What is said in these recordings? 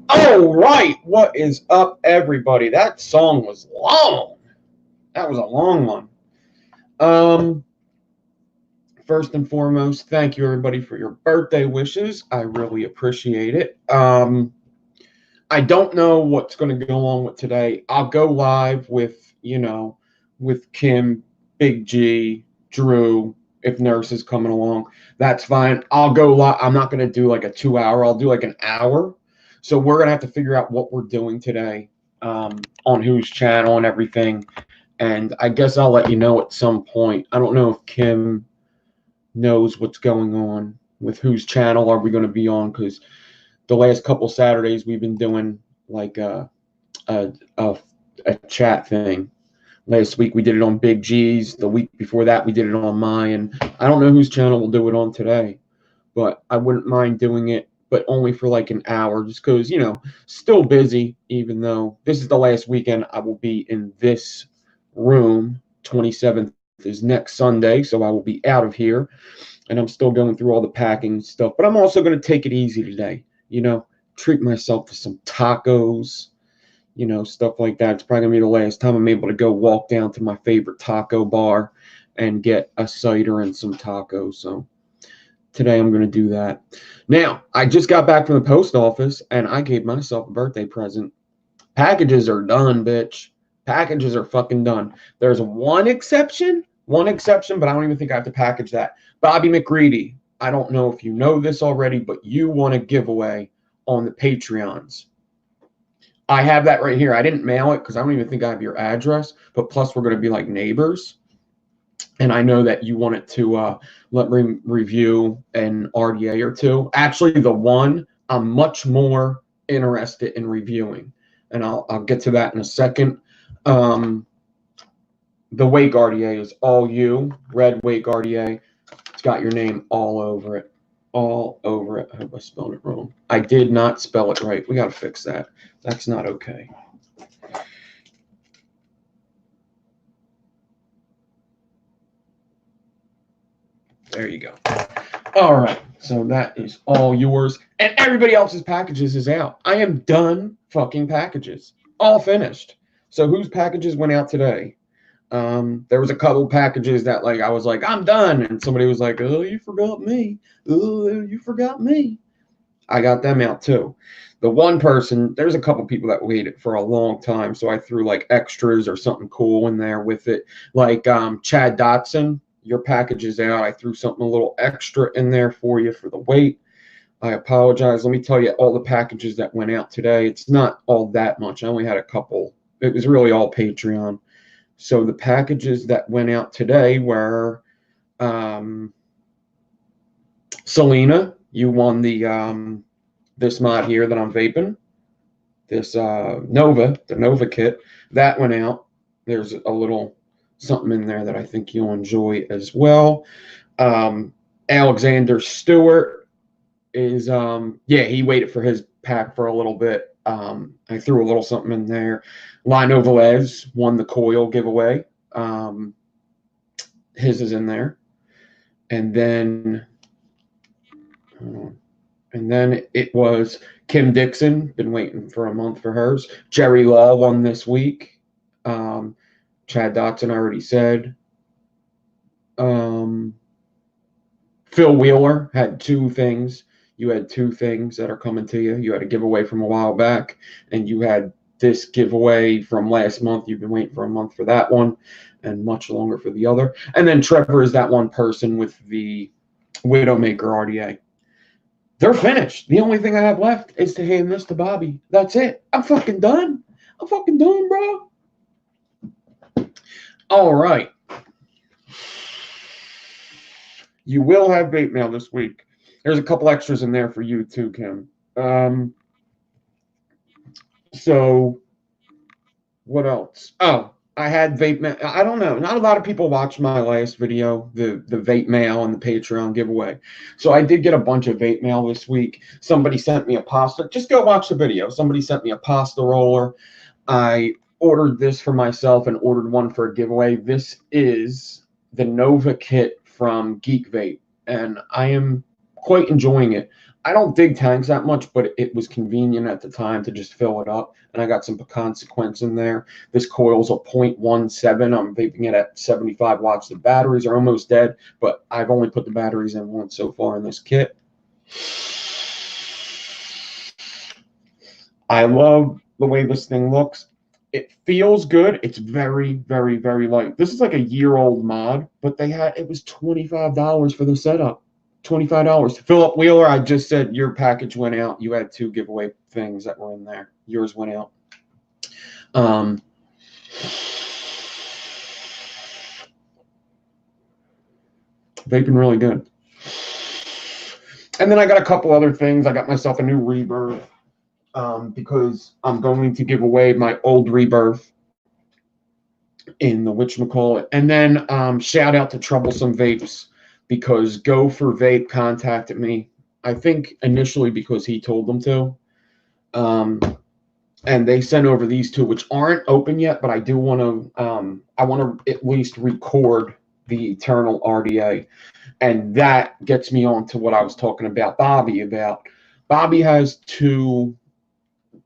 All right, what is up, everybody? That song was long. That was a long one. Um, First and foremost, thank you everybody for your birthday wishes. I really appreciate it. I don't know what's going to go on with today. I'll go live with with Kim, Big G, Drew. If Nurse is coming along, that's fine. I'll go live. I'm not going to do like a 2 hour. I'll do like an hour. So we're gonna have to figure out what we're doing today, on whose channel and everything. And I guess I'll let you know at some point. I don't know if Kim knows what's going on with whose channel are we going to be on, because the last couple Saturdays we've been doing like a, a, a chat thing. Last week we did it on Big G's. The week before that we did it on mine. I don't know whose channel we'll do it on today, but I wouldn't mind doing it, but only for like an hour, just because, still busy, even though this is the last weekend I will be in this room. 27th is next Sunday, so I will be out of here, and I'm still going through all the packing stuff, but I'm also going to take it easy today, treat myself to some tacos, you know, stuff like that. It's probably gonna be the last time I'm able to go walk down to my favorite taco bar and get a cider and some tacos. So today I'm gonna do that. Now, I just got back from the post office and I gave myself a birthday present. Packages are done, bitch. Packages are fucking done. There's one exception, but I don't even think I have to package that. Bobby McGreedy. I don't know if you know this already, but you want a giveaway on the Patreons. I have that right here. I didn't mail it because I don't even think I have your address, but plus we're going to be like neighbors. And I know that you wanted to let me review an RDA or two. Actually, the one I'm much more interested in reviewing, and I'll get to that in a second. The Wake RDA is all you, Red Wake RDA. It's got your name all over it. All over it. I hope I spelled it wrong. I did not spell it right. We got to fix that. That's not okay. There you go. All right. So that is all yours. And everybody else's packages is out. I am done fucking packages. All finished. So whose packages went out today? There was a couple packages that like I was like, I'm done. And somebody was like, oh, you forgot me. Oh, you forgot me. I got them out too. The one person, there's a couple people that waited for a long time. So I threw like extras or something cool in there with it. Like Chad Dotson, your package is out. I threw something a little extra in there for you for the wait. I apologize. Let me tell you all the packages that went out today. It's not all that much. I only had a couple. It was really all Patreon. So the packages that went out today were Selena, you won the this mod here that I'm vaping. This Nova, the Nova kit, that went out. There's a little something in there that I think you'll enjoy as well. Alexander Stewart is yeah, he waited for his pack for a little bit. I threw a little something in there. Lino Velez won the coil giveaway. His is in there. And then it was Kim Dixon, been waiting for a month for hers. Jerry Law won this week. Chad Dotson already said. Phil Wheeler had two things. You had two things that are coming to you. You had a giveaway from a while back, and you had this giveaway from last month. You've been waiting for a month for that one, and much longer for the other. And then Trevor is that one person with the Widowmaker RDA. They're finished. The only thing I have left is to hand this to Bobby. That's it. I'm fucking done. I'm fucking done, bro. All right. You will have vape mail this week. There's a couple extras in there for you too, Kim. So what else? Oh, I had vape mail. I don't know. Not a lot of people watched my last video, the vape mail and the Patreon giveaway. So I did get a bunch of vape mail this week. Somebody sent me a pasta. Just go watch the video. Somebody sent me a pasta roller. I ordered this for myself and ordered one for a giveaway. This is the Nova kit from Geek Vape, and I am quite enjoying it. I don't dig tanks that much, but it was convenient at the time to just fill it up, and I got some Consequence in there. This coil's a 0.17. I'm vaping it at 75 watts. The batteries are almost dead, but I've only put the batteries in once so far in this kit. I love the way this thing looks. It feels good. It's very, very, very light. This is like a year-old mod, but it was $25 for the setup. $25. Philip Wheeler, I just said your package went out. You had two giveaway things that were in there. Yours went out. Vaping really good. And then I got a couple other things. I got myself a new Rebirth because I'm going to give away my old Rebirth in the whatchamacallit. And then shout out to Troublesome Vapes, because Go for Vape contacted me, I think initially because he told them to. And they sent over these two, which aren't open yet, but I do want to, I want to at least record the Eternal RDA. And that gets me on to what I was talking about Bobby about. Bobby has two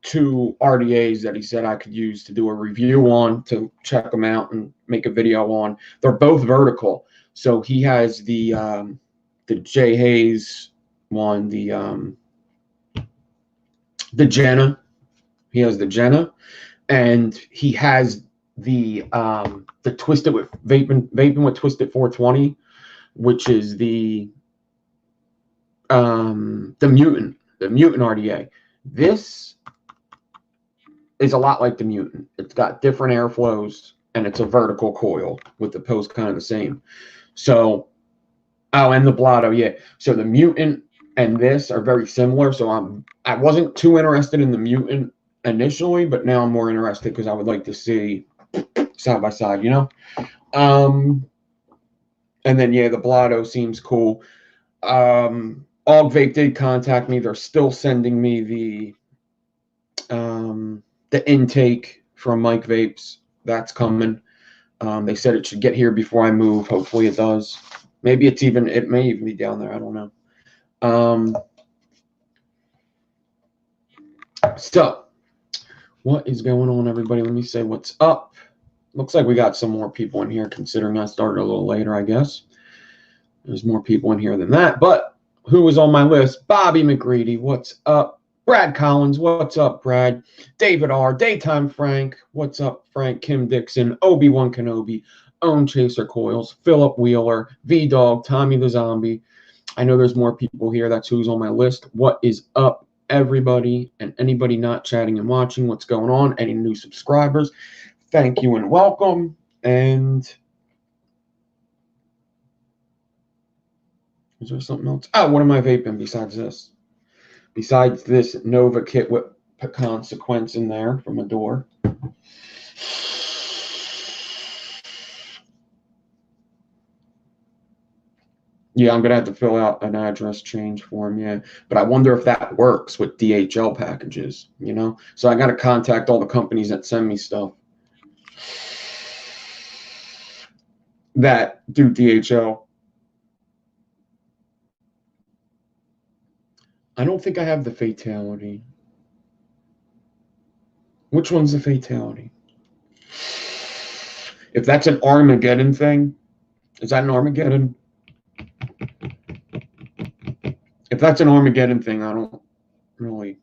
2 RDAs that he said I could use to do a review on, to check them out and make a video on. They're both vertical. So he has the Jay Hayes one, the Jenna. He has the Jenna, and he has the Twisted with vaping with Twisted 420, which is the Mutant RDA. This is a lot like the Mutant. It's got different airflows, and it's a vertical coil with the post kind of the same. So, oh, and the Blotto, yeah. So the Mutant and this are very similar. So I wasn't too interested in the Mutant initially, but now I'm more interested because I would like to see side by side, you know. And then yeah, the Blotto seems cool. Og Vape did contact me. They're still sending me the intake from Mike Vapes. That's coming. They said it should get here before I move. Hopefully it does. Maybe it may even be down there. I don't know. So what is going on, everybody? Let me say what's up. Looks like we got some more people in here, considering I started a little later, I guess. There's more people in here than that. But who was on my list? Bobby McGreedy, what's up? Brad Collins, what's up, Brad? David R. Daytime Frank, what's up, Frank? Kim Dixon, Obi-Wan Kenobi, Own Chaser Coils, Philip Wheeler, V-Dog, Tommy the Zombie. I know there's more people here. That's who's on my list. What is up, everybody? And anybody not chatting and watching, what's going on? Any new subscribers? Thank you and welcome. And is there something else? Oh, what am I vaping besides this? Besides this Nova kit with Pecan Sequence in there from Adore. Yeah, I'm going to have to fill out an address change form, yeah. But I wonder if that works with DHL packages, you know? So I got to contact all the companies that send me stuff that do DHL. I don't think I have the Fatality. Which one's the Fatality? If that's an Armageddon thing, is that an Armageddon? If that's an Armageddon thing, I don't really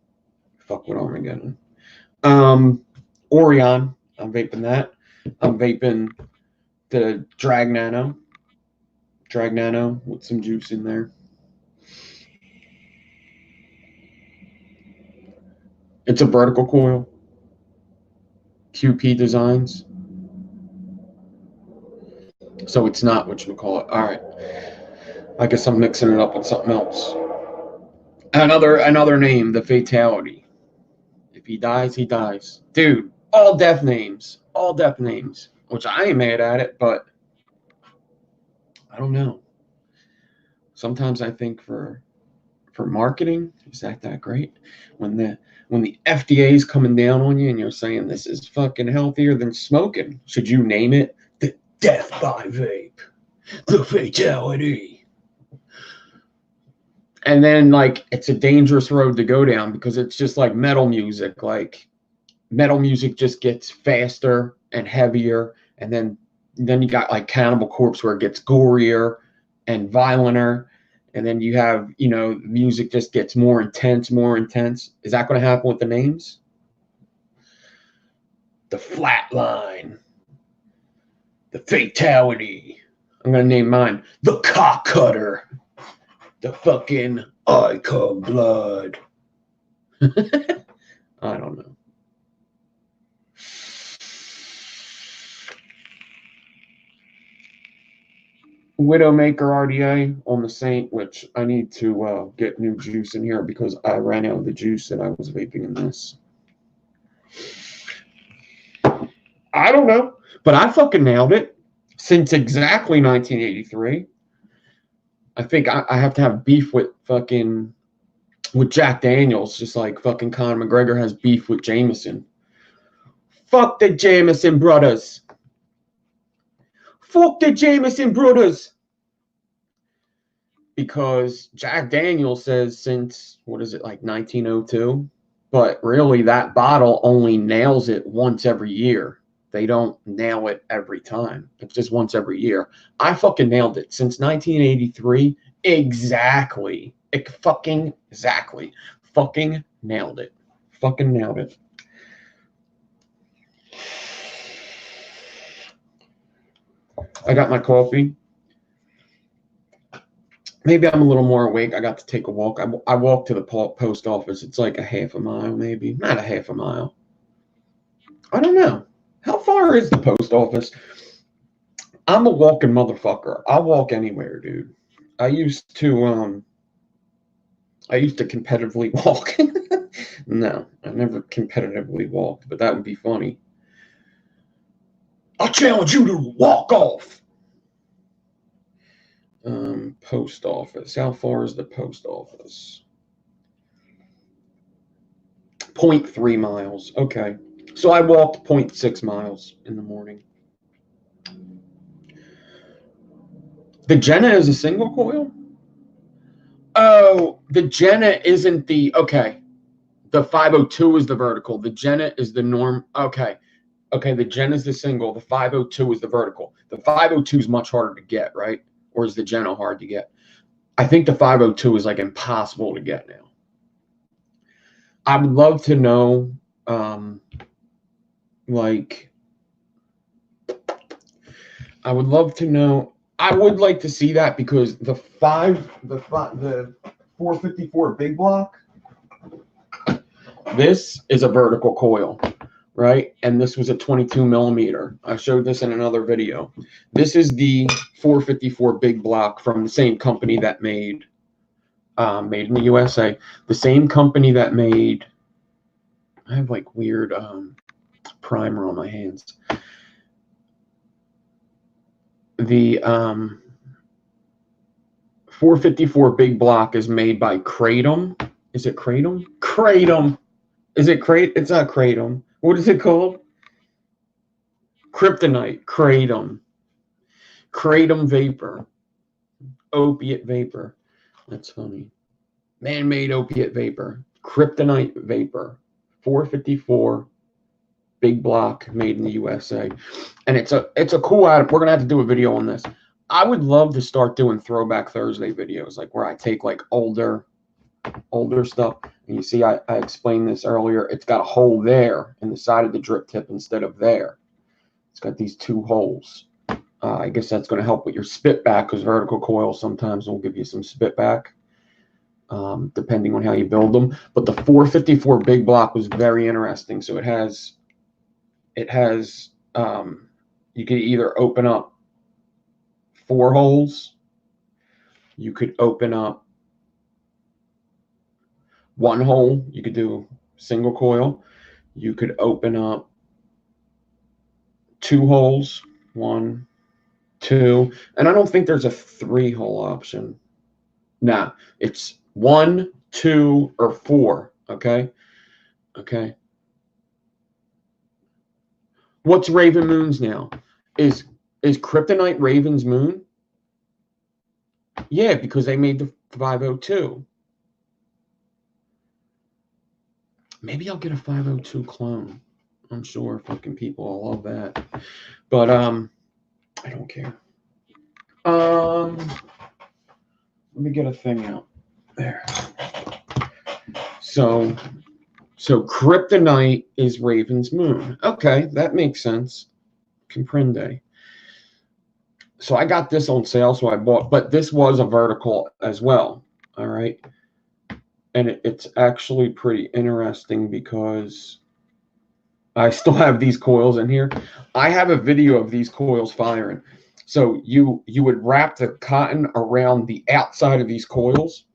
fuck with Armageddon. Orion, I'm vaping that. I'm vaping the Drag Nano with some juice in there. It's a vertical coil. QP Designs. So it's not what you would call it. All right. I guess I'm mixing it up with something else. Another name, the Fatality. If he dies, he dies. Dude, all death names. All death names. Which I ain't mad at it, but I don't know. Sometimes I think for marketing, is that great? When the FDA is coming down on you and you're saying this is fucking healthier than smoking, should you name it the Death by Vape, the Fatality? And then, like, it's a dangerous road to go down because it's just like metal music. Like, metal music just gets faster and heavier, and then you got like Cannibal Corpse where it gets gorier and violenter. And then you have, you know, music just gets more intense, more intense. Is that going to happen with the names? The Flatline. The Fatality. I'm going to name mine the Cock Cutter. The fucking I Come Blood. I don't know. Widowmaker RDA on the Saint, which I need to get new juice in here because I ran out of the juice that I was vaping in this. I don't know, but I fucking nailed it since exactly 1983. I think I have to have beef with Jack Daniels, just like fucking Conor McGregor has beef with Jameson. Fuck the Jameson brothers. Fuck the Jameson brothers. Because Jack Daniels says since, what is it, like 1902, But really, that bottle only nails it once every year. They don't nail it every time. It's just once every year. I fucking nailed it since 1983. Exactly. Exactly. Fucking nailed it. Fucking nailed it. I got my coffee. Maybe I'm a little more awake. I got to take a walk. I walked to the post office. It's like a half a mile, maybe. Not a half a mile. I don't know. How far is the post office? I'm a walking motherfucker. I'll walk anywhere, dude. I used to competitively walk. No, I never competitively walked, but that would be funny. I challenge you to walk off. Post office. How far is the post office? 0.3 miles. Okay. So I walked 0.6 miles in the morning. The Jenna is a single coil? Oh, the Jenna isn't the, okay. The 502 is the vertical. The Jenna is the norm. Okay. Okay, the Jenna is the single. The 502 is the vertical. The 502 is much harder to get, right? Or is the Jenna hard to get? I think the 502 is like impossible to get now. I would love to know, like, I would love to know. I would like to see that because the 454 big block, this is a vertical coil, right? And this was a 22 millimeter. I showed this in another video. This is the 454 big block from the same company that made in the USA. The same company that made, I have like weird primer on my hands. The 454 big block is made by Kratom. Is it Kratom? Kratom. Is it Kratom? It's not Kratom. What is it called? Kryptonite. Kratom. Kratom vapor. Opiate vapor. That's funny. Man-made opiate vapor. Kryptonite vapor. 454 big block made in the USA. And it's a cool item. We're gonna have to do a video on this. I would love to start doing Throwback Thursday videos, like where I take like older stuff. And you see, I explained this earlier. It's got a hole there in the side of the drip tip instead of there. It's got these two holes. I guess that's going to help with your spit back because vertical coils sometimes will give you some spit back, depending on how you build them. But the 454 big block was very interesting. So it has, you could either open up 4 holes, you could open up 1 hole, you could do single coil, you could open up 2 holes, 1, 2, and I don't think there's a 3-hole option. Nah, it's 1, 2, or 4. Okay. What's Raven Moon's now? Is Kryptonite Raven's Moon? Yeah, because they made the 502. Maybe I'll get a 502 clone. I'm sure fucking people will love that. But I don't care. Let me get a thing out. There. So Kryptonite is Raven's Moon. Okay, that makes sense. Comprende. So I got this on sale, so I bought, but this was a vertical as well. All right. And it's actually pretty interesting because I still have these coils in here. I have a video of these coils firing. So you would wrap the cotton around the outside of these coils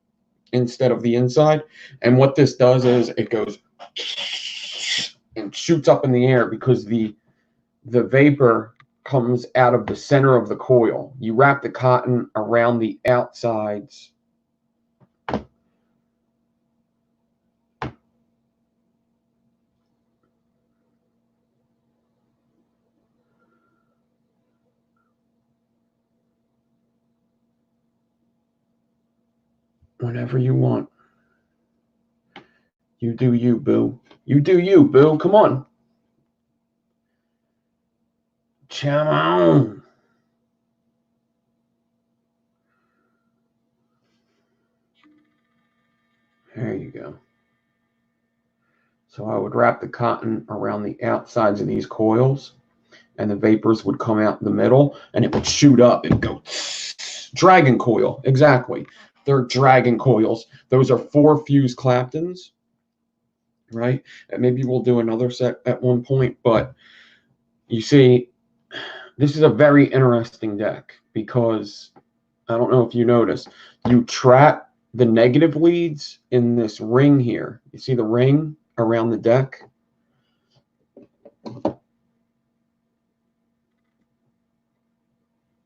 instead of the inside. And what this does is it goes and shoots up in the air because the vapor comes out of the center of the coil. You wrap the cotton around the outsides. Whenever you want. You do you, boo. You do you, boo. Come on. Come on. There you go. So I would wrap the cotton around the outsides of these coils, and the vapors would come out in the middle, and it would shoot up and go. Dragon coil, exactly. They're dragon coils. Those are 4 fused Claptons, right? And maybe we'll do another set at one point, but you see, this is a very interesting deck because I don't know if you noticed, you trap the negative leads in this ring here. You see the ring around the deck?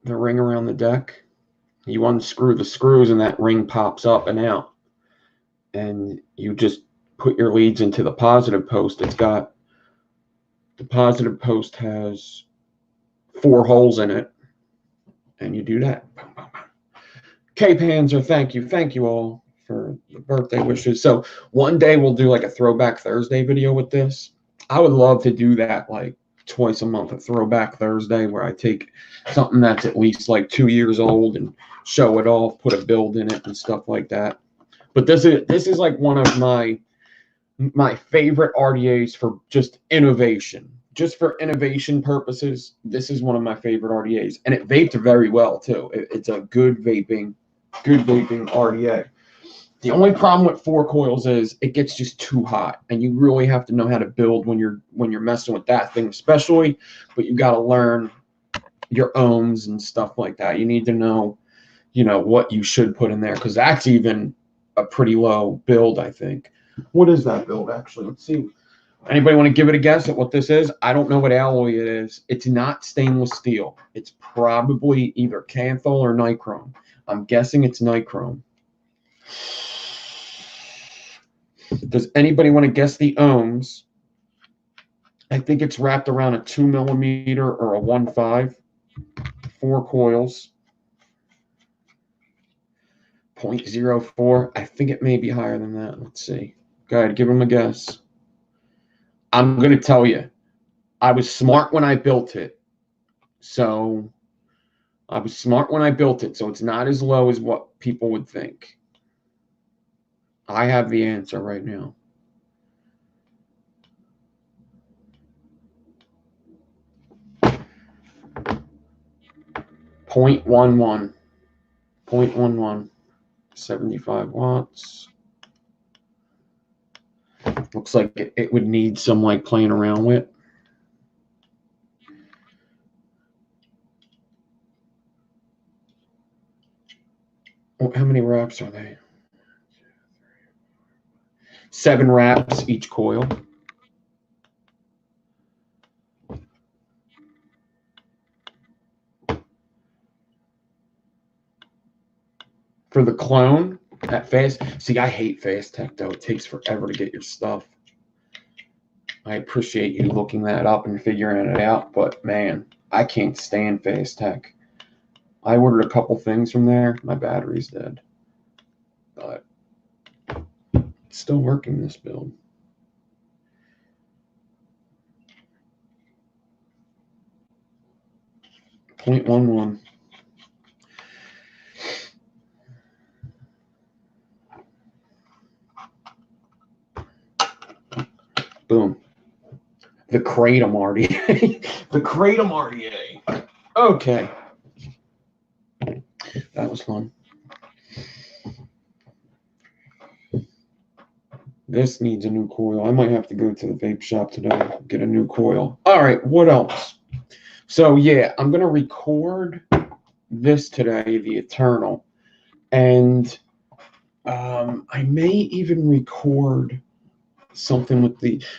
The ring around the deck. You unscrew the screws and that ring pops up and out. And you just put your leads into the positive post. The positive post has 4 holes in it. And you do that. K-Panzer, thank you. Thank you all for the birthday wishes. So one day we'll do like a Throwback Thursday video with this. I would love to do that like twice a month, a Throwback Thursday, where I take something that's at least like 2 years old and show it off, put a build in it and stuff like that. But this is like one of my favorite RDAs for just innovation. Just for innovation purposes, this is one of my favorite RDAs. And it vaped very well too. It's a good vaping RDA. The only problem with 4 coils is it gets just too hot, and you really have to know how to build when you're messing with that thing, especially. But you got to learn your ohms and stuff like that. You need to know, what you should put in there, because that's even a pretty low build, I think. What is that build actually? Let's see. Anybody want to give it a guess at what this is? I don't know what alloy it is. It's not stainless steel. It's probably either Kanthal or nichrome. I'm guessing it's nichrome. Does anybody want to guess the ohms? I think it's wrapped around a 2 millimeter or a 1.5. 4 coils. 0.04. I think it may be higher than that. Let's see. Go ahead, give them a guess. I'm going to tell you, I was smart when I built it. So it's not as low as what people would think. I have the answer right now. .11. 75 watts. Looks like it would need some like playing around with. Oh, how many wraps are they? 7 wraps each coil. For the clone at Fast, see, I hate Fast Tech though. It takes forever to get your stuff. I appreciate you looking that up and figuring it out, but man, I can't stand Fast Tech. I ordered a couple things from there. My battery's dead, but it's still working, this build. .11. Boom. The Kratom RDA. The Kratom RDA. Okay. That was fun. This needs a new coil. I might have to go to the vape shop today, get a new coil. All right, what else? So, yeah, I'm going to record this today, the Eternal. And I may even record something with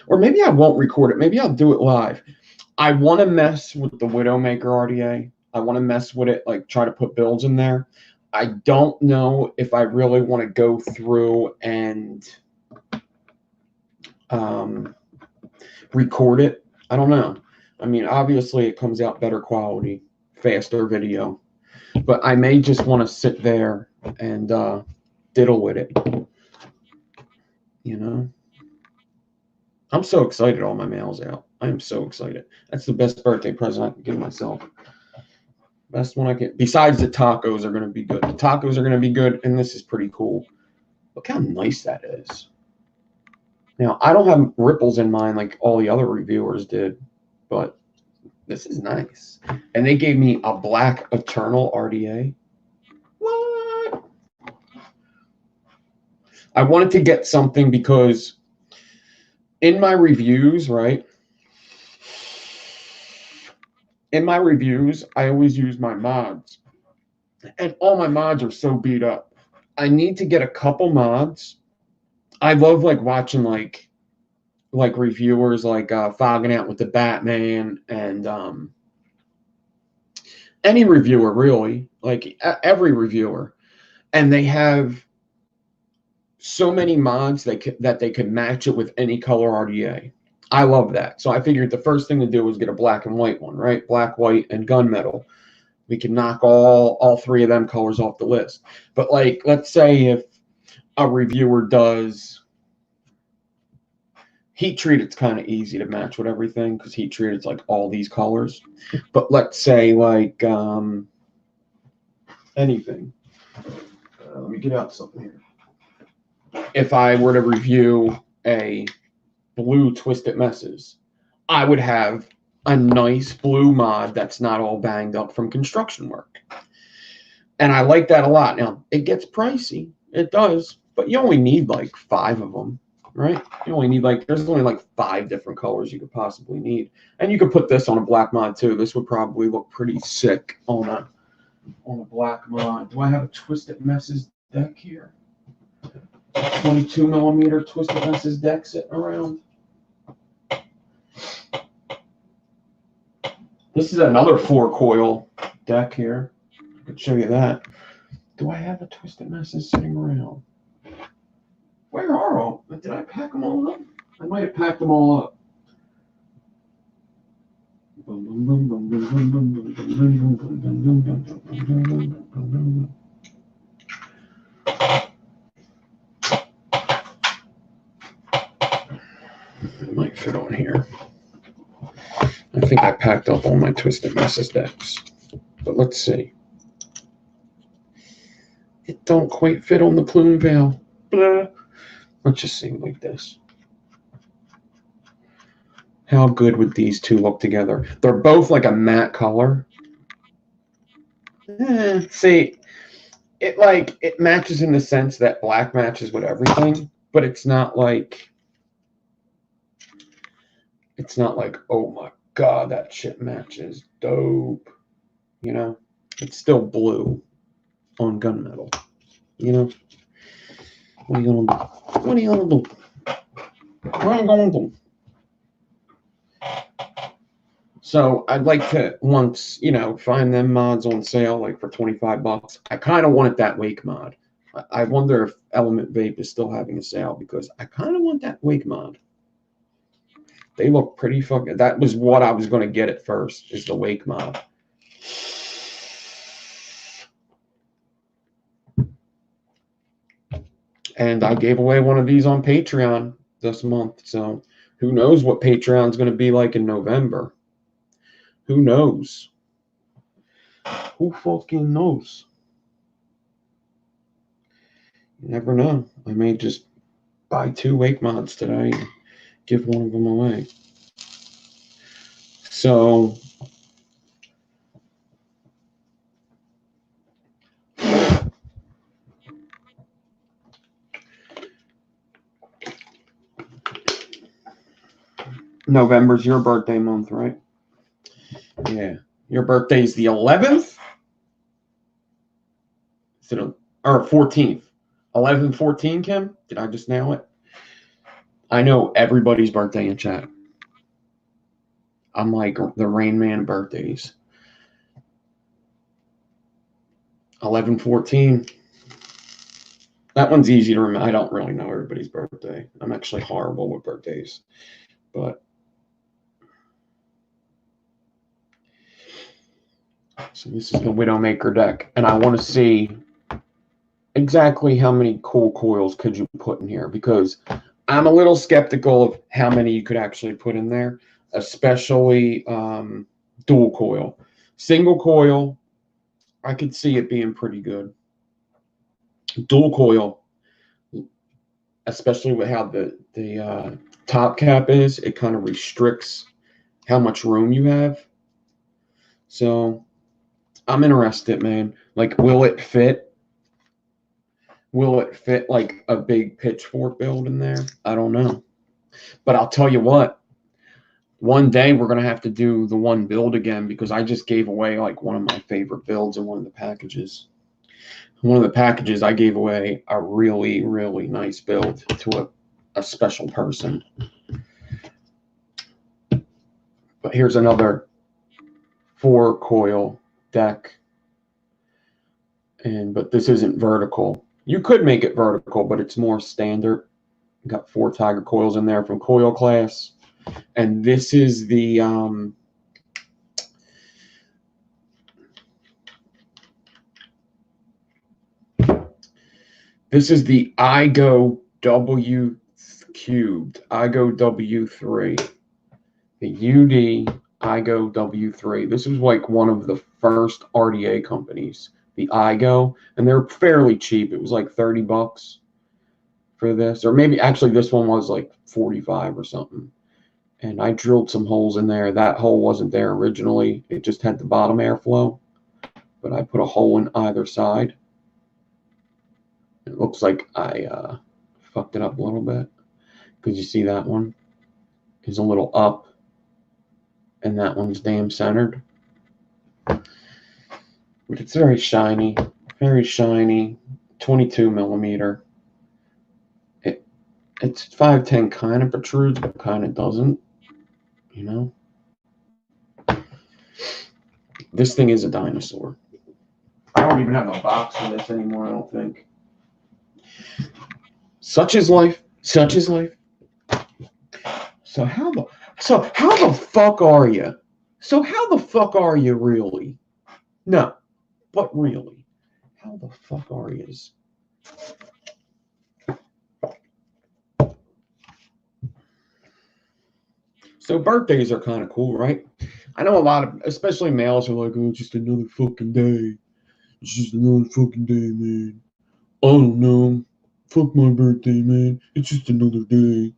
or maybe I won't record it. Maybe I'll do it live. I want to mess with the Widowmaker RDA. I want to mess with it, like try to put builds in there. I don't know if I really want to go through and record it. I don't know. I mean, obviously it comes out better quality, faster video, but I may just want to sit there and diddle with it, I'm so excited all my mail's out. I am so excited. That's the best birthday present I can give myself. Best one I can. Besides the tacos are going to be good. The tacos are going to be good, and this is pretty cool. Look how nice that is. Now, I don't have ripples in mine like all the other reviewers did, but this is nice. And they gave me a black Eternal RDA. What? I wanted to get something because in my reviews, right? In my reviews, I always use my mods. And all my mods are so beat up. I need to get a couple mods. I love like watching like reviewers like Fogging Out with the Batman and any reviewer really, like every reviewer, and they have so many mods that they could match it with any color RDA. I love that. So I figured the first thing to do was get a black and white one, right? Black, white, and gunmetal. We can knock all three of them colors off the list. But like, let's say if a reviewer does heat treat, it's kind of easy to match with everything because heat treat is like all these colors. But let's say like anything. Let me get out something here. If I were to review a blue Twisted Messes, I would have a nice blue mod that's not all banged up from construction work. And I like that a lot. Now, it gets pricey. It does. But you only need like 5 of them, right? You only need like, there's only like 5 different colors you could possibly need. And you could put this on a black mod too. This would probably look pretty sick on a black mod. Do I have a Twisted Messes deck here? 22mm Twisted Messes deck sitting around. This is another 4-coil deck here. I could show you that. Do I have a Twisted Messes sitting around? Where are all? Did I pack them all up? I might have packed them all up. It might fit on here. I think I packed up all my Twisted Messes decks. But let's see. It don't quite fit on the Plume Veil. Blah. Let's just see like this. How good would these two look together? They're both like a matte color. See, it matches in the sense that black matches with everything, but it's not like, oh my God, that shit matches dope. You know, it's still blue on gunmetal. You know, what are you gonna do? What are you gonna do? What are you gonna do? So I'd like to once, find them mods on sale, like for $25. I kind of wanted that Wake mod. I wonder if Element Vape is still having a sale because I kind of want that Wake mod. They look pretty fucking. That was what I was going to get at first, is the Wake mod. And I gave away one of these on Patreon this month. So who knows what Patreon's going to be like in November. Who knows? Who fucking knows? You never know. I may just buy 2 Wake mods today and give one of them away. So November's your birthday month, right? Yeah. Your birthday's the 11th? Is it or 14th? 11/14, Kim? Did I just nail it? I know everybody's birthday in chat. I'm like the Rain Man birthdays. 11/14. That one's easy to remember. I don't really know everybody's birthday. I'm actually horrible with birthdays. But so this is the Widowmaker deck. And I want to see exactly how many cool coils could you put in here, because I'm a little skeptical of how many you could actually put in there, especially dual coil. Single coil, I could see it being pretty good. Dual coil, especially with how the top cap is, it kind of restricts how much room you have. So I'm interested, man. Like, will it fit? Will it fit like a big pitchfork build in there? I don't know. But I'll tell you what, one day we're going to have to do the one build again because I just gave away like one of my favorite builds in one of the packages. One of the packages, I gave away a really, really nice build to a special person. But here's another 4-coil deck. But this isn't vertical. You could make it vertical, but it's more standard. Got 4 Tiger coils in there from Coil Class. And this is the iGo W cubed, iGo W3, the UD iGo W3. This was like one of the first RDA companies, the iGo, and they're fairly cheap. It was like $30 for this, or maybe actually this one was like 45 or something. And I drilled some holes in there. That hole wasn't there originally. It just had the bottom airflow, but I put a hole in either side. It looks like I fucked it up a little bit because you see that one is a little up and that one's damn centered. But it's very shiny, 22 millimeter. It's 510 kind of protrudes, but kind of doesn't, you know. This thing is a dinosaur. I don't even have a box for this anymore, I don't think. Such is life. Such is life. So how the fuck are you? So how the fuck are you really? No, but really, how the fuck are you? So birthdays are kind of cool, right? I know a lot of, especially males, are like, oh, just another fucking day. It's just another fucking day, man. I don't know. Fuck my birthday, man. It's just another day.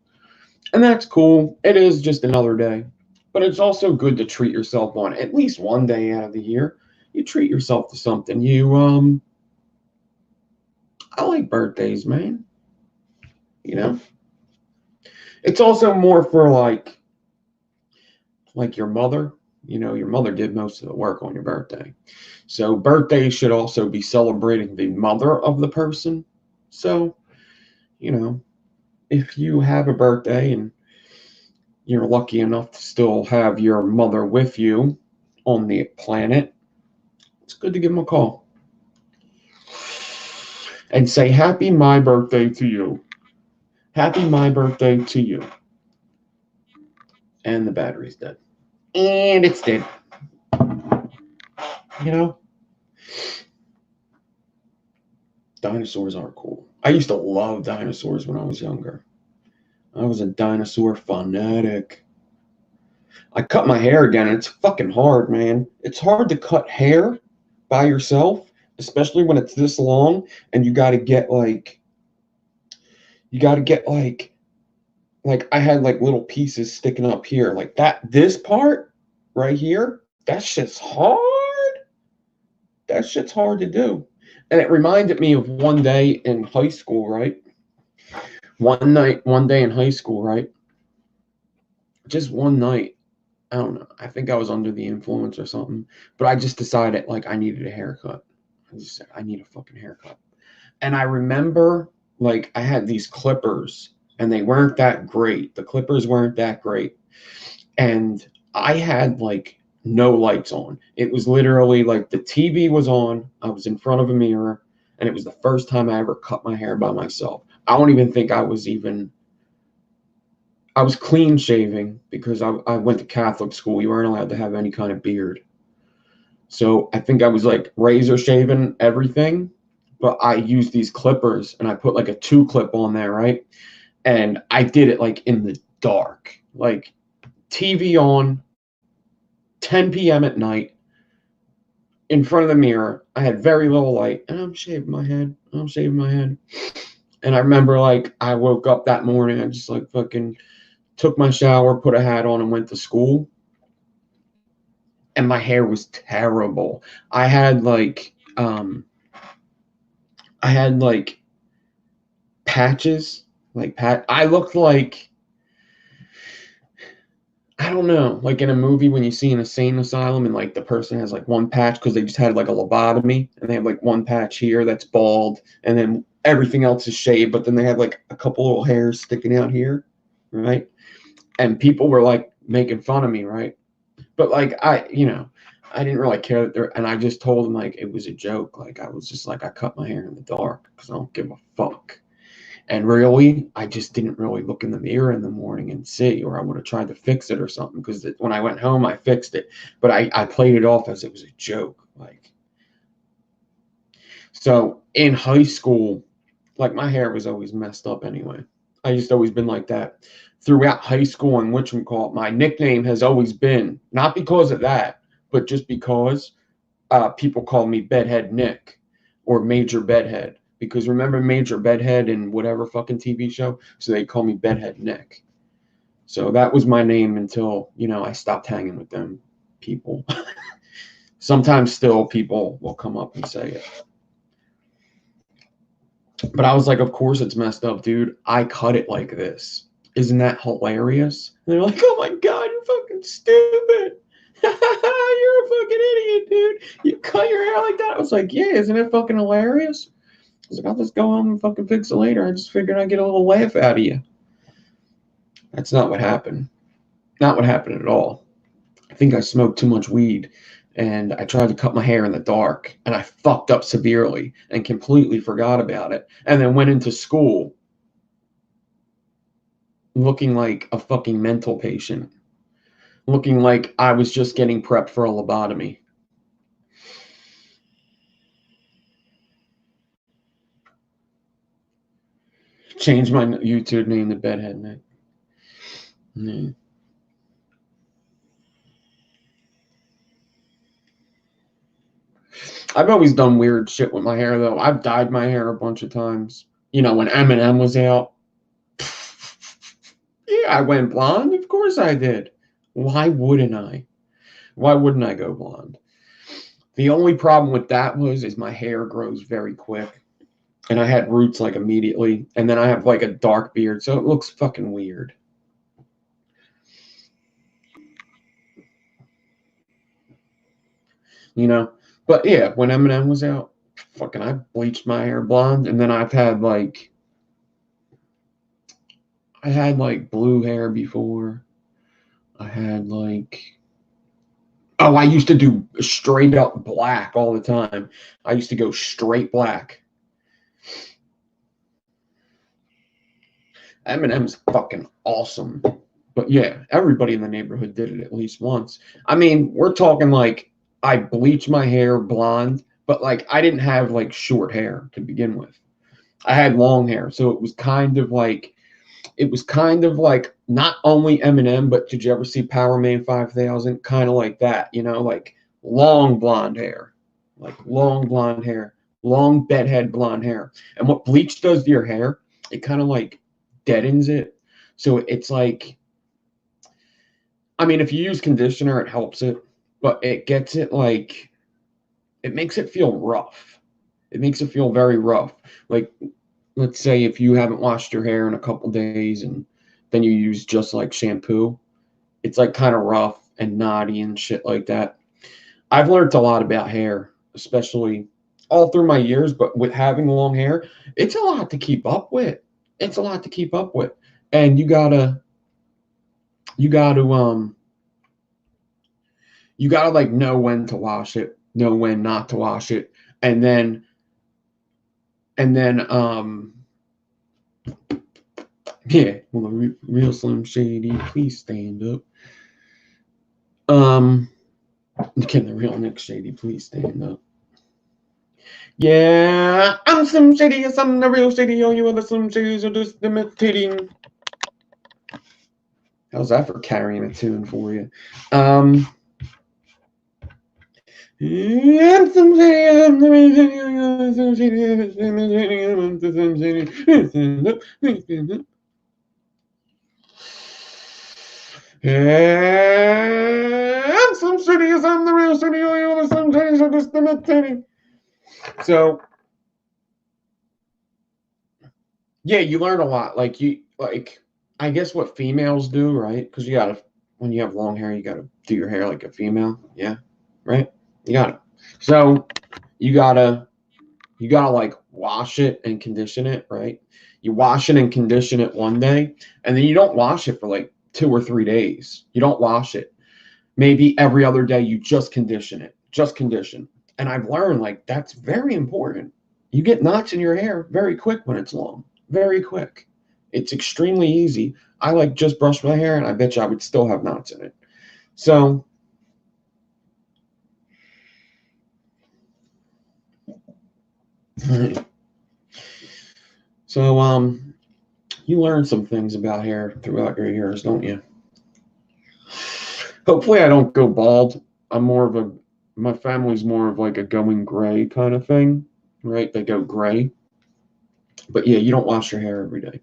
And that's cool. It is just another day. But it's also good to treat yourself on at least one day out of the year. You treat yourself to something. I like birthdays, man. You know? It's also more for like your mother. You know, your mother did most of the work on your birthday. So birthdays should also be celebrating the mother of the person. So, you know, if you have a birthday and you're lucky enough to still have your mother with you on the planet, it's good to give them a call and say, happy my birthday to you. Happy my birthday to you. And the battery's dead. And it's dead. You know? Dinosaurs are cool. I used to love dinosaurs when I was younger. I was a dinosaur fanatic. I cut my hair again, and it's fucking hard, man. It's hard to cut hair by yourself, especially when it's this long, and you got to get like I had like little pieces sticking up here, like that. This part right here, that shit's hard. That shit's hard to do. And it reminded me of one day in high school, right? One day in high school, right? Just one night. I don't know. I think I was under the influence or something. But I just decided like I needed a haircut. I just said, I need a fucking haircut. And I remember like I had these clippers and they weren't that great. The clippers weren't that great. And I had like no lights on. It was literally like the TV was on. I was in front of a mirror. And it was the first time I ever cut my hair by myself. I don't even think I was clean shaving because I went to Catholic school. You weren't allowed to have any kind of beard. So I think I was like razor shaving everything, but I used these clippers and I put like a 2-clip on there, right? And I did it like in the dark, like TV on, 10 p.m. at night, in front of the mirror. I had very little light, and I'm shaving my head. And I remember, like, I woke up that morning, I just like fucking took my shower, put a hat on, and went to school. And my hair was terrible. I had like patches, I looked like, I don't know, like in a movie when you see an insane asylum and like the person has like one patch because they just had like a lobotomy and they have like one patch here that's bald and then everything else is shaved, but then they have like a couple little hairs sticking out here, right? And people were like making fun of me, right? But like I didn't really care that they're, and I just told them like it was a joke. Like I was just like, I cut my hair in the dark because I don't give a fuck. And really, I just didn't really look in the mirror in the morning and see, or I would have tried to fix it or something. Because when I went home, I fixed it, but I played it off as it was a joke. Like, so in high school, like my hair was always messed up anyway. I just always been like that throughout high school, and whatchamacallit, my nickname has always been, not because of that, but just because people call me Bedhead Nick or Major Bedhead. Because remember Major Bedhead in whatever fucking TV show? So they call me Bedhead Nick. So that was my name until, I stopped hanging with them people. Sometimes still people will come up and say it. But I was like, of course it's messed up, dude. I cut it like this. Isn't that hilarious? And they're like, oh my God, you're fucking stupid. You're a fucking idiot, dude. You cut your hair like that. I was like, yeah, isn't it fucking hilarious? I was like, I'll just go home and fucking fix it later. I just figured I'd get a little laugh out of you. That's not what happened. Not what happened at all. I think I smoked too much weed and I tried to cut my hair in the dark and I fucked up severely and completely forgot about it. And then went into school looking like a fucking mental patient. Looking like I was just getting prepped for a lobotomy. Changed my YouTube name to Bedhead Nick. Yeah. I've always done weird shit with my hair, though. I've dyed my hair a bunch of times. When Eminem was out. Yeah, I went blonde. Of course I did. Why wouldn't I? Why wouldn't I go blonde? The only problem with that is my hair grows very quick. And I had roots like immediately. And then I have like a dark beard, so it looks fucking weird. But yeah, when Eminem was out, fucking I bleached my hair blonde. And then I had like blue hair before. I had like, I used to do straight up black all the time. I used to go straight black. Eminem's fucking awesome. But yeah, everybody in the neighborhood did it at least once. I mean, we're talking like I bleached my hair blonde, but like I didn't have like short hair to begin with. I had long hair. So it was kind of like not only Eminem, but did you ever see Powerman 5000? Kind of like that, like long blonde hair, long bedhead blonde hair. And what bleach does to your hair, it kind of like deadens it. So it's like, I mean, if you use conditioner, it helps it, but it gets it like, it makes it feel rough. It makes it feel very rough. Like, let's say if you haven't washed your hair in a couple days and then you use just like shampoo, it's like kind of rough and knotty and shit like that. I've learned a lot about hair, especially all through my years, but with having long hair, it's a lot to keep up with. And you gotta like know when to wash it, know when not to wash it, and then yeah, well, real Slim Shady, please stand up. Can the real Nick Shady please stand up? Yeah, I'm Slim Shady, yes, I'm the real Shady. All you other Slim Shadys are just imitating. How's that for carrying a tune for you? Yeah, I'm Slim Shady, I'm the real Shady. All you other Slim Shadys are just imitating. Yeah, I'm Slim Shady, yes, I'm the real Shady. All you other Slim Shadys are just imitating. So, yeah, you learn a lot. I guess what females do, right? Because when you have long hair, you gotta do your hair like a female. Yeah, right. You gotta. So you gotta like wash it and condition it, right? You wash it and condition it one day, and then you don't wash it for like 2 or 3 days. You don't wash it. Maybe every other day you just condition it. Just condition. And I've learned like that's very important. You get knots in your hair very quick when it's long. Very quick. It's extremely easy. I like just brush my hair and I bet you I would still have knots in it. So you learn some things about hair throughout your years, don't you? Hopefully I don't go bald. My family's more of like a going gray kind of thing, right? They go gray. But yeah, you don't wash your hair every day.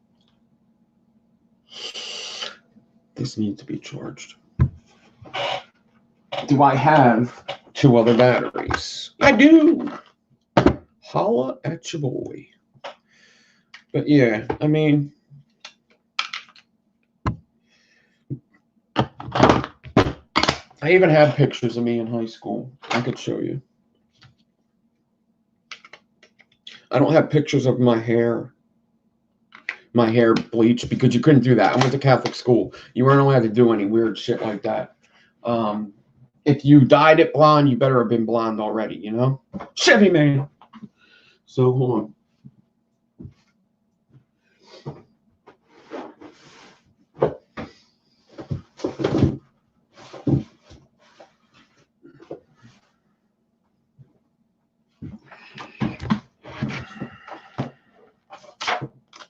This needs to be charged. Do I have 2 other batteries? I do. Holla at your boy. But yeah, I mean, I even have pictures of me in high school. I could show you. I don't have pictures of my hair bleached because you couldn't do that. I went to Catholic school. You weren't allowed to do any weird shit like that. If you dyed it blonde, you better have been blonde already, you know? Chevy man. So hold on.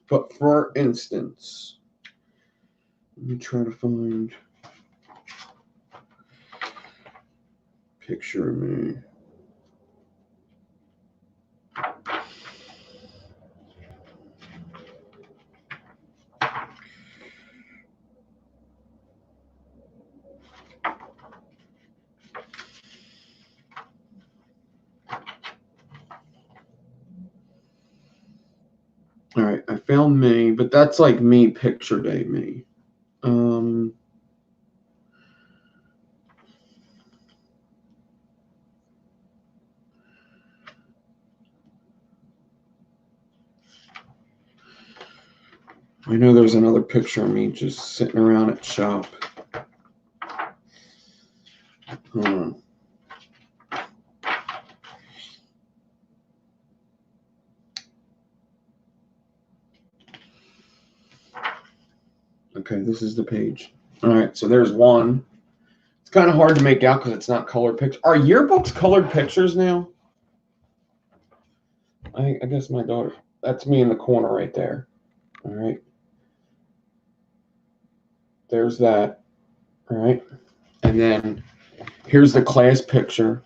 But for instance, let me try to find a picture of me. All right, I found me, but that's like me picture day me. I know there's another picture of me just sitting around at shop. Hold on. Okay, this is the page. All right, so there's one. It's kind of hard to make out because it's not colored pictures. Are yearbooks colored pictures now? I guess my daughter. That's me in the corner right there. All right. There's that. All right. And then here's the class picture.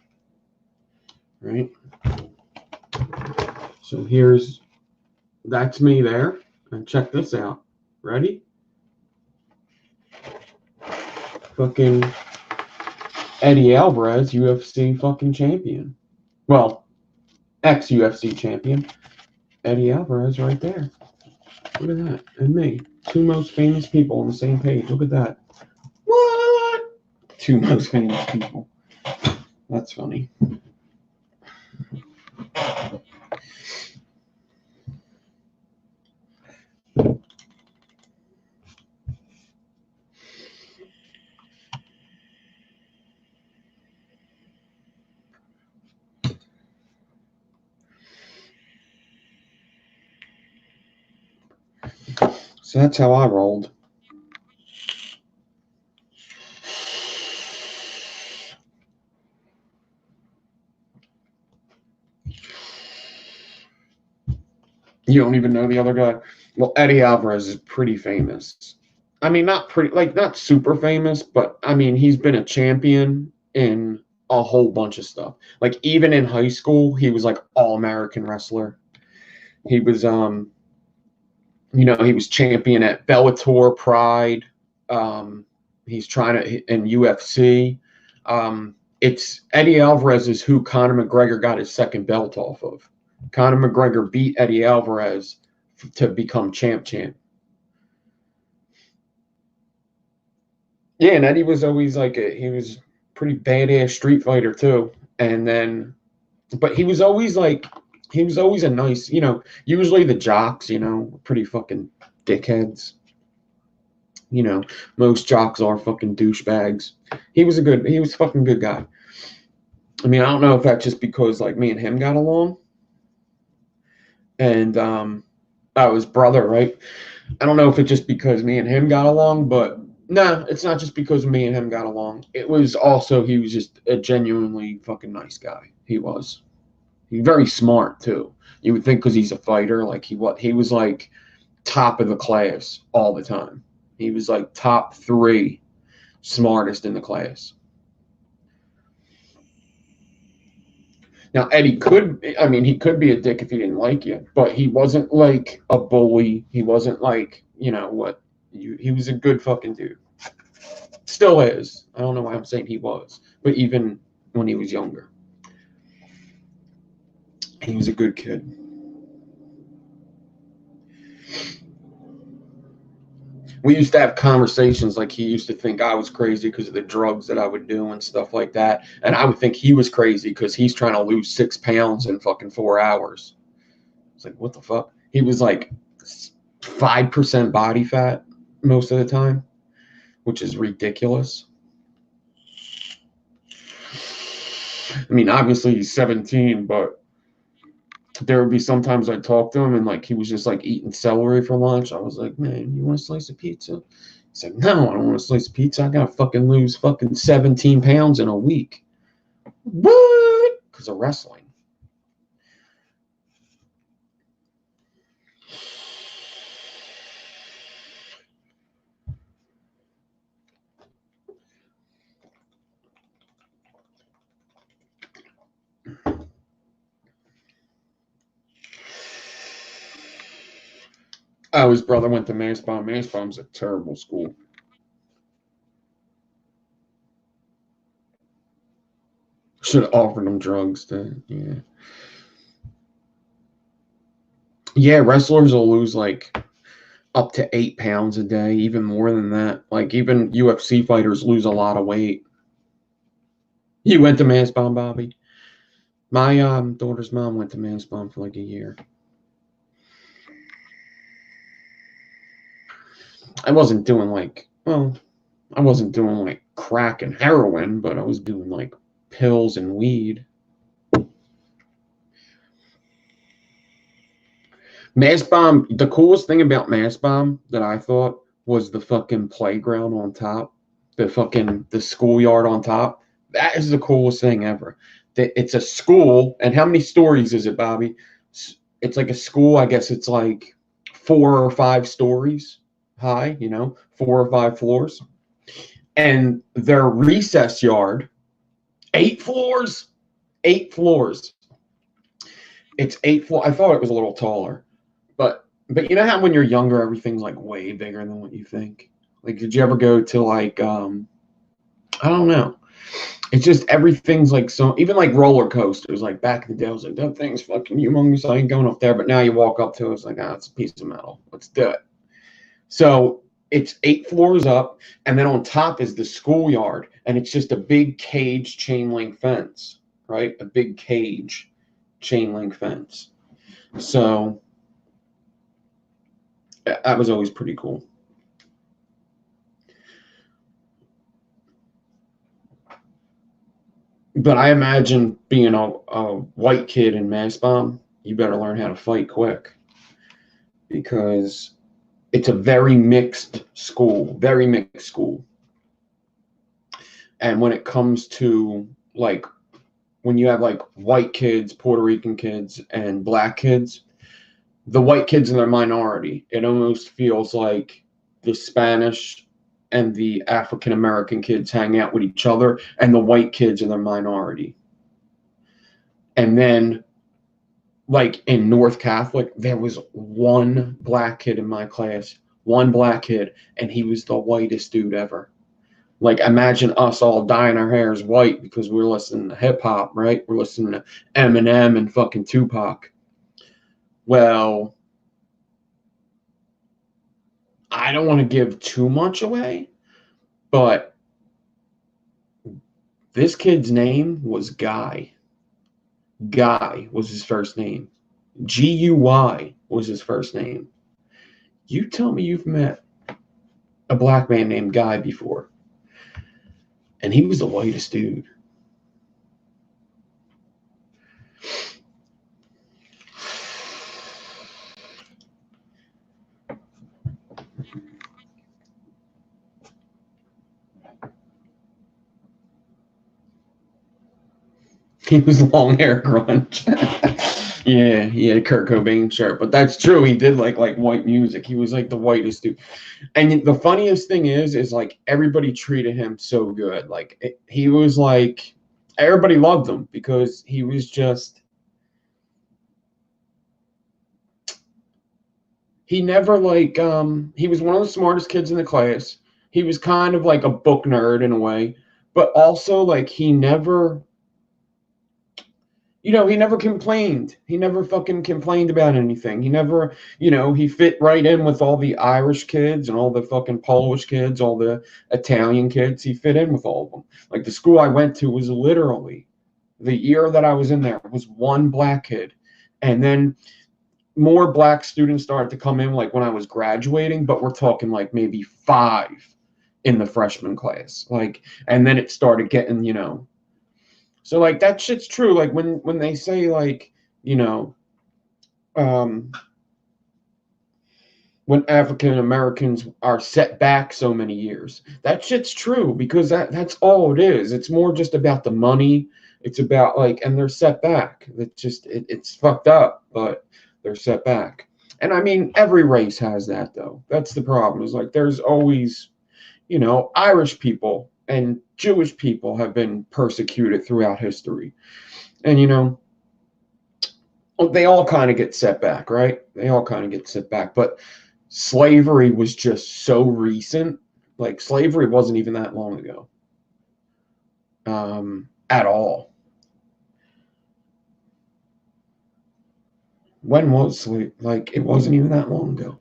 Right. So that's me there. And check this out. Ready? Fucking Eddie Alvarez, UFC fucking champion. Well, ex-UFC champion. Eddie Alvarez right there. Look at that. And me. 2 most famous people on the same page. Look at that. What? 2 most famous people. That's funny. So that's how I rolled. You don't even know the other guy? Well, Eddie Alvarez is pretty famous. I mean, not pretty, like, not super famous, but I mean, he's been a champion in a whole bunch of stuff. Like, even in high school, he was like all-American wrestler. He was, he was champion at Bellator, Pride. He's trying to in UFC. It's Eddie Alvarez is who Conor McGregor got his second belt off of. Conor McGregor beat Eddie Alvarez to become champ. Yeah, and Eddie was always like he was pretty badass street fighter too. And then, but he was always a nice, usually the jocks, pretty fucking dickheads. Most jocks are fucking douchebags. He was a fucking good guy. I mean, I don't know if that's just because like me and him got along, and his brother, right? I don't know if it's just because me and him got along, but no, it's not just because me and him got along. It was also he was just a genuinely fucking nice guy. He was. He's very smart too. You would think because he's a fighter, like he was like top of the class all the time. He was like top 3 smartest in the class. Now Eddie he could be a dick if he didn't like you, but he wasn't like a bully. He wasn't like, he was a good fucking dude. Still is. I don't know why I'm saying he was, but even when he was younger, he was a good kid. We used to have conversations like he used to think I was crazy because of the drugs that I would do and stuff like that. And I would think he was crazy because he's trying to lose 6 pounds in fucking 4 hours. It's like, what the fuck? He was like 5% body fat most of the time, which is ridiculous. I mean, obviously he's 17, but there would be sometimes I'd talk to him and like he was just like eating celery for lunch. I was like, man, you want a slice of pizza? He's like, no, I don't want a slice of pizza. I gotta fucking lose fucking 17 pounds in a week. What? Because of wrestling. Oh, his brother went to Mansbaum. Mansbaum's a terrible school. Should have offered him drugs to, yeah. Yeah, wrestlers will lose like up to 8 pounds a day, even more than that. Like even UFC fighters lose a lot of weight. You went to Mansbaum, Bobby? My daughter's mom went to Mansbaum for like a year. I wasn't doing like, crack and heroin, but I was doing like pills and weed. Mansbaum, the coolest thing about Mansbaum that I thought was the fucking playground on top, the schoolyard on top. That is the coolest thing ever. It's a school, and how many stories is it, Bobby? It's like a school. I guess it's like 4 or 5 stories high. 4 or 5 floors, and their recess yard, 8 floors, 8 floors. It's 8 floors. I thought it was a little taller. But you know how when you're younger, everything's like way bigger than what you think? Like, did you ever go to like, I don't know. It's just everything's like so, even like roller coasters, like back in the day, I was like, that thing's fucking humongous. I ain't going up there. But now you walk up to it, it's like, it's a piece of metal. Let's do it. So it's 8 floors up, and then on top is the schoolyard, and it's just a big cage chain link fence, right? A big cage chain link fence. So that was always pretty cool. But I imagine being a white kid in Mansbaum, you better learn how to fight quick because it's a very mixed school, very mixed school. And when it comes to like when you have like white kids, Puerto Rican kids, and black kids, the white kids in their minority. It almost feels like the Spanish and the African American kids hang out with each other, and the white kids are their minority. And then, like in North Catholic, there was one black kid in my class, one black kid, and he was the whitest dude ever. Like, imagine us all dyeing our hairs white because we're listening to hip hop, right? We're listening to Eminem and fucking Tupac. Well, I don't want to give too much away, but this kid's name was Guy. Guy was his first name. Guy was his first name. You tell me you've met a black man named Guy before. And he was the whitest dude. He was long hair grunge. Yeah, he had a Kurt Cobain shirt, but that's true. He did like white music. He was like the whitest dude. And the funniest thing is like everybody treated him so good. Like he was like everybody loved him because he was just he never like he was one of the smartest kids in the class. He was kind of like a book nerd in a way, but also like he never he never complained. He never fucking complained about anything. He never, he fit right in with all the Irish kids and all the fucking Polish kids, all the Italian kids. He fit in with all of them. Like the school I went to was literally the year that I was in there was one black kid. And then more black students started to come in like when I was graduating, but we're talking like maybe 5 in the freshman class. Like, and then it started getting, so like that shit's true. Like when they say like, when African Americans are set back so many years, that shit's true because that's all it is. It's more just about the money. It's about like, and they're set back. It's fucked up, but they're set back. And I mean, every race has that though. That's the problem. Is like there's always, Irish people and Jewish people have been persecuted throughout history. And, they all kind of get set back, right? They all kind of get set back. But slavery was just so recent. Like, slavery wasn't even that long ago at all. When was slavery? Like, it wasn't even that long ago.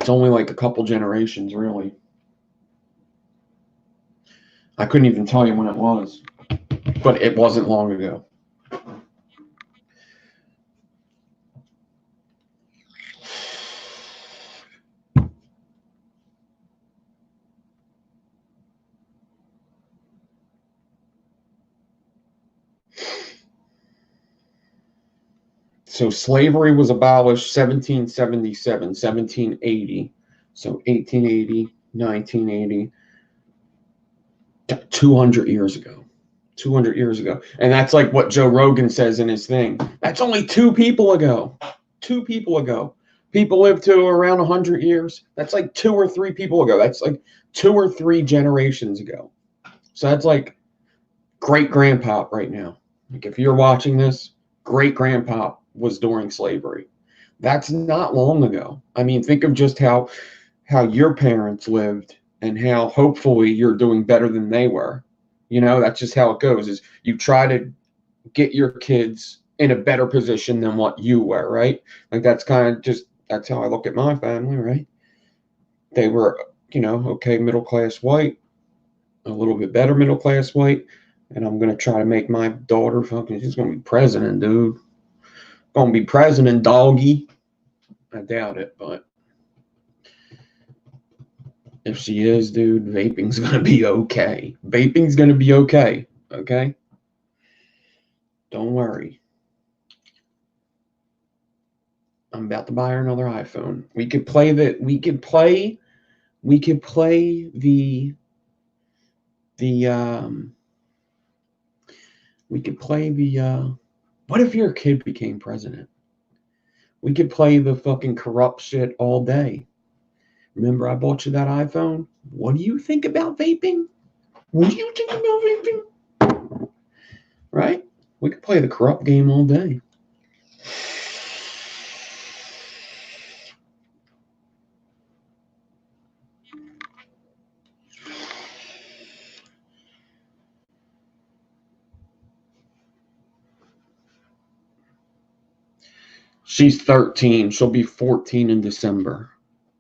It's only like a couple generations, really. I couldn't even tell you when it was, but it wasn't long ago. So slavery was abolished 1777, 1780. So 1880, 1980, 200 years ago. 200 years ago. And that's like what Joe Rogan says in his thing. That's only 2 people ago. 2 people ago. People live to around 100 years. That's like 2 or 3 people ago. That's like 2 or 3 generations ago. So that's like great-grandpa right now. Like if you're watching this, great-grandpa was during slavery. That's not long ago. I mean, think of just how your parents lived and how hopefully you're doing better than they were. That's just how it goes, is you try to get your kids in a better position than what you were, right? Like that's how I look at my family, right? They were, okay, middle class white, a little bit better middle class white, and I'm going to try to make my daughter she's going to be president, dude. Going to be president, doggy. I doubt it, but if she is, dude, vaping's going to be okay. Vaping's going to be okay, okay? Don't worry. I'm about to buy her another iPhone. We could play the We could play the, what if your kid became president? We could play the fucking corrupt shit all day. Remember I bought you that iPhone? What do you think about vaping? What do you think about vaping? Right? We could play the corrupt game all day. She's 13. She'll be 14 in December.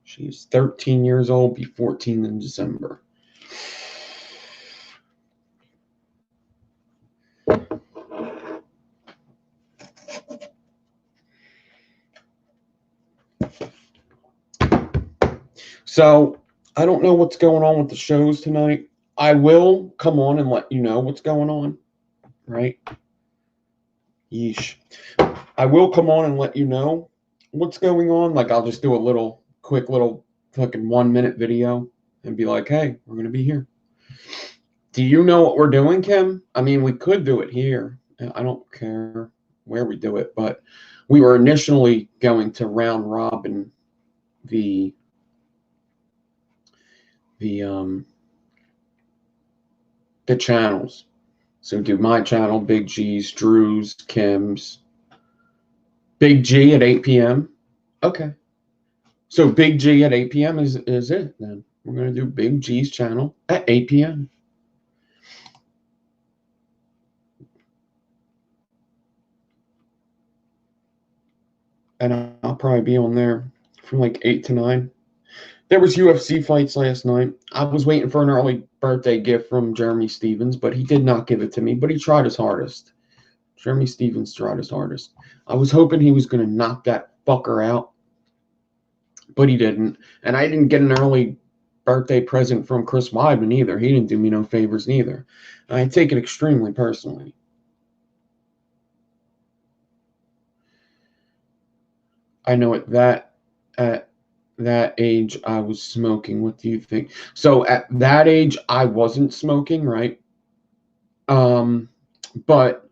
She's 13 years old, be 14 in December. So I don't know what's going on with the shows tonight. I will come on and let you know what's going on, right? Yeesh. I will come on and let you know what's going on. Like, I'll just do a quick little fucking 1 minute video and be like, hey, we're going to be here. Do you know what we're doing, Kim? I mean, we could do it here. I don't care where we do it, but we were initially going to round robin the channels. So do my channel, Big G's, Drew's, Kim's, Big G at 8 p.m. Okay. So Big G at 8 p.m. is it then. We're going to do Big G's channel at 8 p.m. And I'll probably be on there from like 8 to 9. There was UFC fights last night. I was waiting for an early birthday gift from Jeremy Stevens, but he did not give it to me, but he tried his hardest. Jeremy Stevens tried his hardest. I was hoping he was going to knock that fucker out, but he didn't. And I didn't get an early birthday present from Chris Weidman either. He didn't do me no favors neither. I take it extremely personally. I know at that age I was smoking. What do you think? So at that age I wasn't smoking, right? But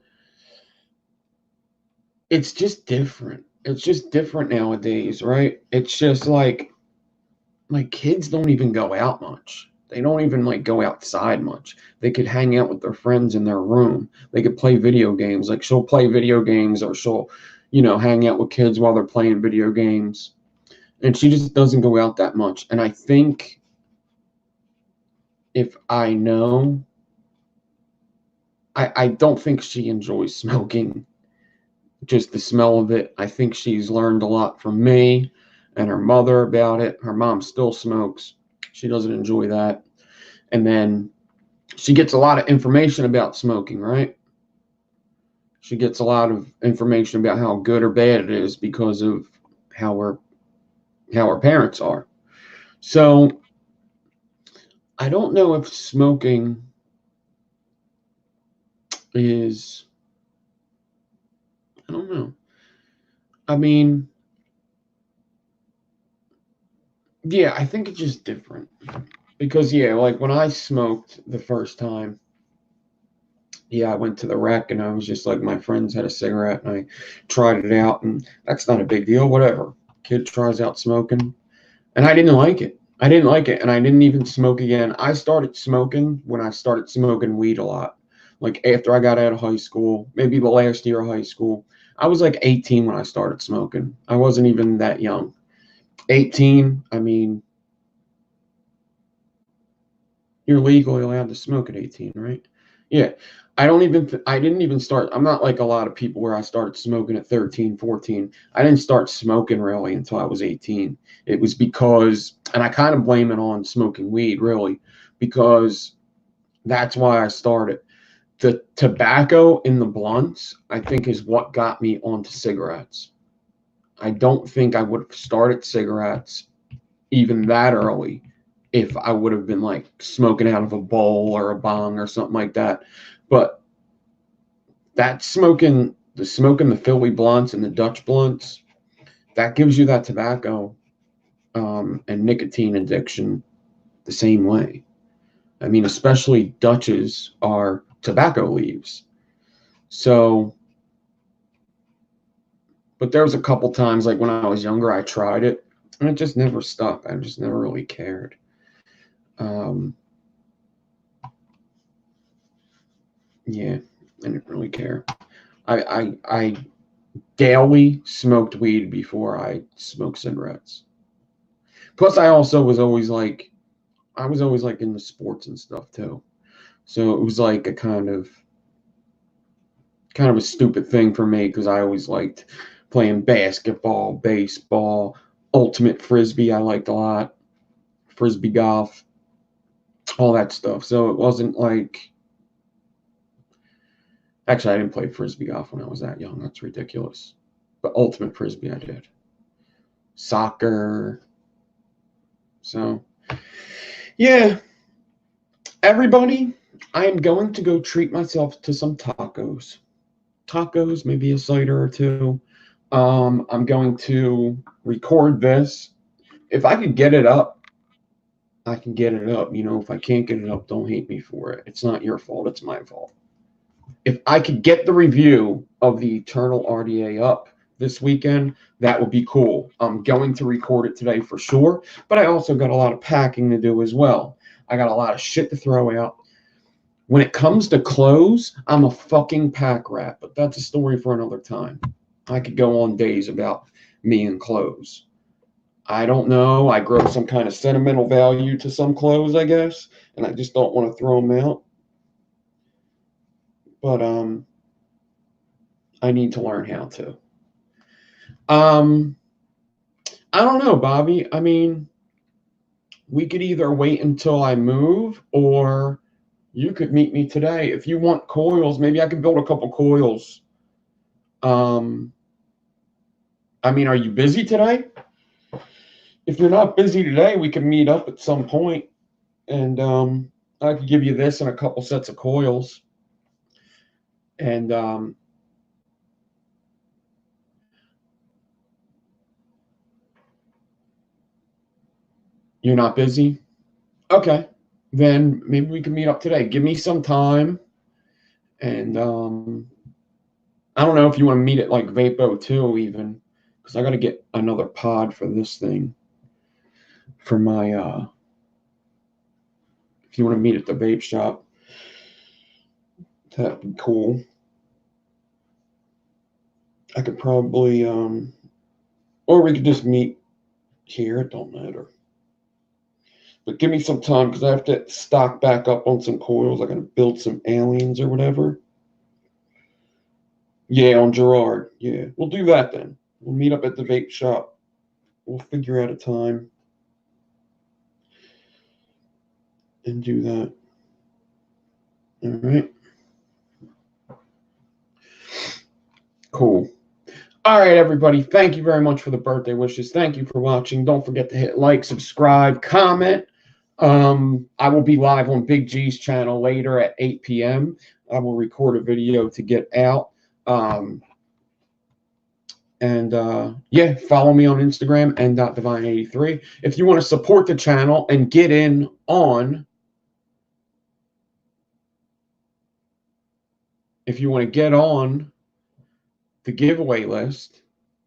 it's just different. It's just different nowadays, right? It's just like my kids don't even go out much. They don't even like go outside much. They could hang out with their friends in their room. They could play video games. Like she'll play video games or she'll, hang out with kids while they're playing video games. And she just doesn't go out that much. And I think if I know, I don't think she enjoys smoking. Just the smell of it. I think she's learned a lot from me and her mother about it. Her mom still smokes. She doesn't enjoy that. And then she gets a lot of information about smoking, right? She gets a lot of information about how good or bad it is because of how her parents are. So I don't know if smoking is, I don't know. I mean, yeah, I think it's just different. Because, yeah, like when I smoked the first time, yeah, I went to the rec and I was just like, my friends had a cigarette and I tried it out, and that's not a big deal. Whatever. Kid tries out smoking. And I didn't like it. I didn't like it. And I didn't even smoke again. I started smoking when I started smoking weed a lot. Like after I got out of high school, maybe the last year of high school. I was like 18 when I started smoking. I wasn't even that young. 18, I mean, you're legally allowed to smoke at 18, right? Yeah. I didn't even start. I'm not like a lot of people where I started smoking at 13, 14. I didn't start smoking really until I was 18. It was because, and I kind of blame it on smoking weed really, because that's why I started. The tobacco in the blunts, I think, is what got me onto cigarettes. I don't think I would have started cigarettes even that early if I would have been like smoking out of a bowl or a bong or something like that. But that smoking the Philly blunts and the Dutch blunts, that gives you that tobacco and nicotine addiction the same way. I mean, especially Dutches are tobacco leaves. So, but there was a couple times, like when I was younger, I tried it, and it just never stuck. I just never really cared. Yeah, I didn't really care. I daily smoked weed before I smoked cigarettes. Plus, I also was always like, I was always like into sports and stuff too. So it was like a kind of a stupid thing for me because I always liked playing basketball, baseball, ultimate frisbee. I liked a lot, frisbee golf, all that stuff. So it wasn't like, actually, I didn't play frisbee golf when I was that young. That's ridiculous. But ultimate frisbee, I did. Soccer. So, yeah, everybody, I am going to go treat myself to some tacos. Tacos, maybe a cider or two. I'm going to record this. If I could get it up, I can get it up. You know, if I can't get it up, don't hate me for it. It's not your fault. It's my fault. If I could get the review of the Eternal RDA up this weekend, that would be cool. I'm going to record it today for sure, but I also got a lot of packing to do as well. I got a lot of shit to throw out. When it comes to clothes, I'm a fucking pack rat, but that's a story for another time. I could go on days about me and clothes. I don't know. I grow some kind of sentimental value to some clothes, I guess, and I just don't want to throw them out. But I need to learn how to. I don't know, Bobby. I mean, we could either wait until I move, or you could meet me today. If you want coils, maybe I could build a couple coils. I mean, are you busy today? If you're not busy today, we can meet up at some point, and I could give you this and a couple sets of coils. And you're not busy? Okay. Then maybe we can meet up today. Give me some time. And I don't know if you want to meet at like Vapo too, even, because I got to get another pod for this thing. For my, if you want to meet at the vape shop, that'd be cool. I could probably, or we could just meet here. It don't matter. But give me some time because I have to stock back up on some coils. I got to build some aliens or whatever. Yeah, on Gerard. Yeah, we'll do that then. We'll meet up at the vape shop. We'll figure out a time and do that. All right. Cool. All right, everybody. Thank you very much for the birthday wishes. Thank you for watching. Don't forget to hit like, subscribe, comment. I will be live on Big G's channel later at 8 p.m. I will record a video to get out. Yeah, follow me on Instagram n.divine83. If you want to support the channel and get in on, if you want to get on the giveaway list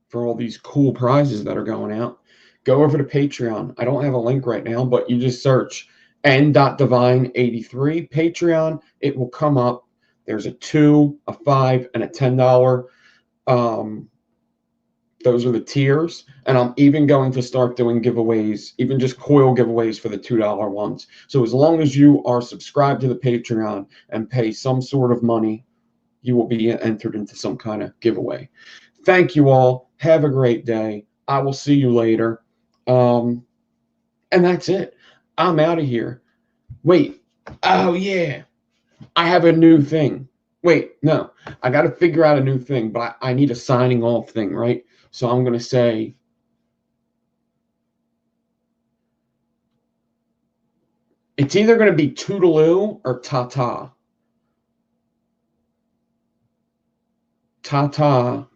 for all these cool prizes that are going out, go over to Patreon. I don't have a link right now, but you just search n.divine83 Patreon. It will come up. There's a $2, a $5, and a $10. Those are the tiers, and I'm even going to start doing giveaways, even just coil giveaways for the $2 ones. So as long as you are subscribed to the Patreon and pay some sort of money, you will be entered into some kind of giveaway. Thank you all. Have a great day. I will see you later. And that's it. I'm out of here. Wait. Oh, yeah. I have a new thing. Wait, no. I got to figure out a new thing, but I need a signing off thing, right? So I'm going to say, it's either going to be toodaloo or ta-ta. Ta-ta.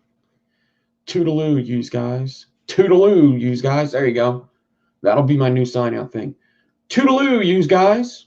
Toodaloo, yous guys. Toodaloo, yous guys. There you go. That'll be my new sign out thing. Toodaloo, yous guys.